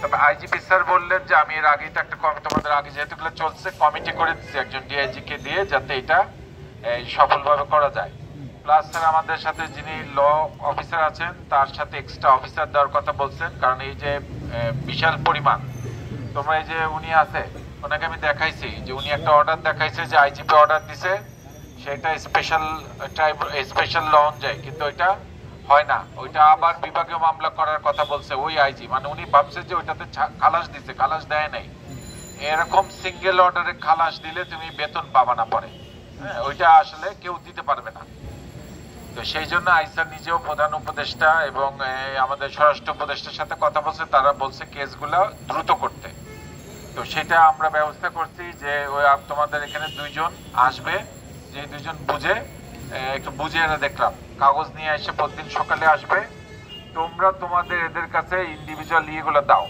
তবে IGP sir বললেন যে আমি এর আগে একটা তোমাদের আগে যেহেতু চলছে কমিটি করে দিচ্ছি একজন ডিআইজি কে দিয়ে যাতে এটা সফলভাবে করা যায়। প্লাস স্যার আমাদের সাথে যিনি ল অফিসার আছেন তার সাথে এক্সট্রা অফিসার দেওয়ার কথা বলছেন, কারণ এই যে বিশাল পরিমাণ তোমরা এই যে উনি আছে ওনাকে আমি দেখাইছি যে উনি একটা অর্ডার দেখাইছে যে আইজিপি অর্ডার দিছে সেটা স্পেশাল ল অনুযায়ী, কিন্তু ওইটা হয় না, ওইটা আবার বিভাগীয় মামলা করার কথা বলছে ওই আইজি, মানে উনি ভাবছে যে ওইটাতে খালাস দিছে, খালাস দেয় নাই। এরকম সিঙ্গেল অর্ডারে খালাস দিলে তুমি বেতন পাবা না পরে, হ্যাঁ ওইটা আসলে কেউ দিতে পারবে না। তো সেই জন্য আইসার নিজেও প্রধান উপদেষ্টা এবং আমাদের স্বরাষ্ট্র উপদেষ্টার সাথে কথা বলছে, তারা বলছে কেসগুলো দ্রুত করতে। তো সেটা আমরা ব্যবস্থা করছি যে ওই তোমাদের এখানে দুইজন আসবে, যে দুইজন একটু বুঝে এনে দেখলাম কাগজ নিয়ে এসে প্রতিদিন সকালে আসবে, তোমরা তোমাদের এদের কাছে ইন্ডিভিজুয়াল ইয়েগুলো দাও।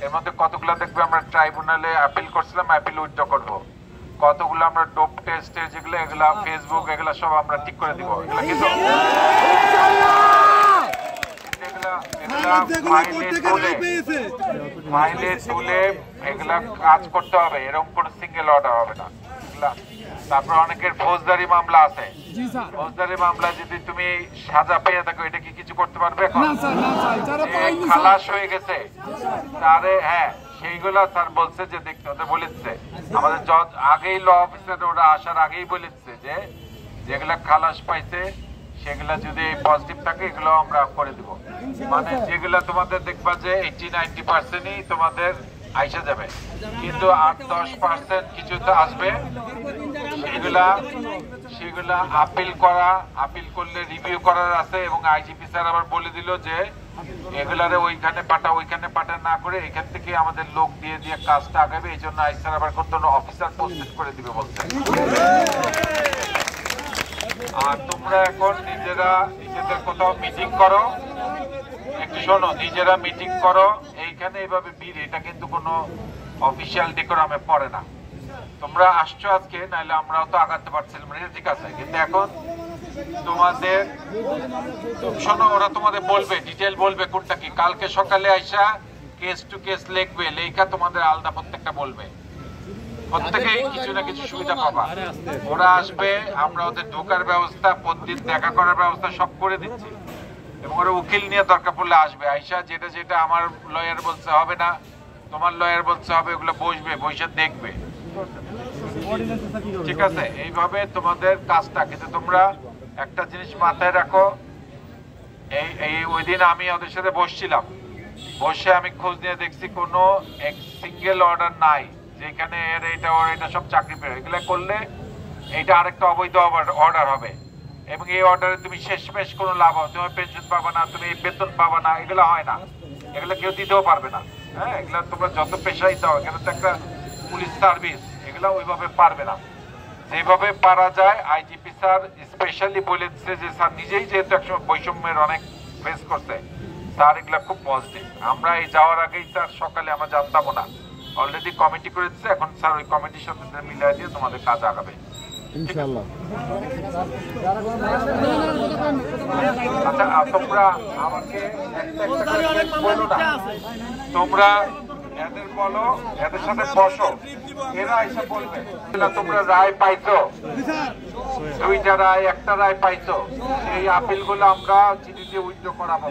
এর মধ্যে কতগুলো দেখবে আমরা ট্রাইব্যুনালে আপিল করছিলাম, আপিল উইথড্র করবো, কতগুলো আমরা ডোপ টেস্ট যেগুলো এগুলা ফেসবুক এগুলা সব আমরা ঠিক করে দিব। এগুলা কিন্তু মাইলে তুলে এগুলা কাজ করতে হবে, এরকম কোন সিঙ্গেল অর্ডার হবে না। তারপর অনেকের ফৌজদারি মামলা আছে, ফৌজদারি মামলা যদি তুমি সাজা পেয়ে থাকো এটা কি কিছু করতে পারবে? এখন খালাস হয়ে গেছে তারে, হ্যাঁ সেইগুলা স্যার বলছে যে দেখতে ওদের বলেছে আমাদের আগেই ল অফিসার ওরা আসার আগেই বলেছে যে যেগুলা খালাস পাইছে সেগুলা যদি পজিটিভ থাকে এগুলো আমরা করে দিব। মানে যেগুলা তোমাদের দেখবা যে 80-90%ই তোমাদের আইসা যাবে, কিন্তু 8-10% কিছু তো আসবে, সেগুলা আপিল করলে রিভিউ করার আছে। এবং আইজিপি স্যার আবার বলে দিল যে এগুলারে ওইখানে পাঠা না করে এখান থেকে আমাদের লোক দিয়ে কাজটা আগাবে, এই জন্য আই স্যার আবার কত অফিসার পোস্টেড করে দিবে বলছে। আর তোমরা এখন নিজেদের কোথাও মিটিং করো, একটু শোনো, নিজেরা মিটিং করো এইখানে এইভাবে ভিড়, এটা কিন্তু কোনো অফিসিয়াল ডেকোরামে পড়ে না। তোমরা আসছো আজকে, নাহলে আমরাও তো আগাতে পারছিলাম, ঠিক আছে, কিন্তু এখন তোমাদের শোনো, ওরা তোমাদের বলবে, ডিটেল বলবে কোনটা কি। কালকে সকালে আইসা কেস টু কেস লিখবে, লেখা তোমাদের আলাদা প্রত্যেকটা বলবে, প্রত্যেকেই কিছু না কিছু সুবিধা পাবা। ওরা আসবে, আমরা ওদের ঢোকার ব্যবস্থা, প্রতিদিন দেখা করার ব্যবস্থা সব করে দিচ্ছি। এবং ওরা উকিল নিয়ে দরকার পড়লে আসবে, আইসা যেটা আমার লয়ার বলছে হবে না, তোমার লয়ার বলছে হবে, ওগুলো বসবে, বসে দেখবে, ঠিক আছে। এইভাবে তোমাদের কাজটা, কিন্তু তোমরা একটা জিনিস মাথায় রাখো, ওই দিন আমি ওদের সাথে বসছিলাম, বসে আমি খোঁজ নিয়ে দেখছি কোনো সিঙ্গেল অর্ডার নাই যেখানে এটা সব চাকরি পেয়ে, এগুলো করলে এইটা আরেকটা অবৈধ অর্ডার হবে। এবং এই অর্ডারে তুমি শেষমেশ কোনো লাভ হবে, তুমি পেনশন পাবে না, তুমি বেতন পাবে না, এগুলো হয় না, এগুলো কেউ দিতেও পারবে না। হ্যাঁ, এগুলো তোমরা যত পেশাই দাও, এখানে তো একটা পুলিশ সার্ভিস, এগুলো ওইভাবে পারবে না। যেভাবে পারা যায় আইজিপি স্যার স্পেশালি বলেছে যে স্যার নিজেই যেহেতু একসময় বৈষম্যের অনেক ফেস করছে, স্যার এগুলো খুব পজিটিভ। আমরা এই যাওয়ার আগেই স্যার সকালে আমরা জানতামও না, অলরেডি কমিটি করে দিচ্ছে, এখন স্যার ওই কমিটির সাথে মিলিয়ে দিয়ে তোমাদের কাজ আগাবে ইনশাআল্লাহ। আচ্ছা, তোমরা আমাকে বলো না, তোমরা এদের বলো, এদের সাথে বসো, এরা এসে বলবে তোমরা রায় পাইছো, দুইটা রায়, একটা রায় পাইছো, এই আপিল গুলো আমরা চিঠি দিয়ে উইথড্র করাবো।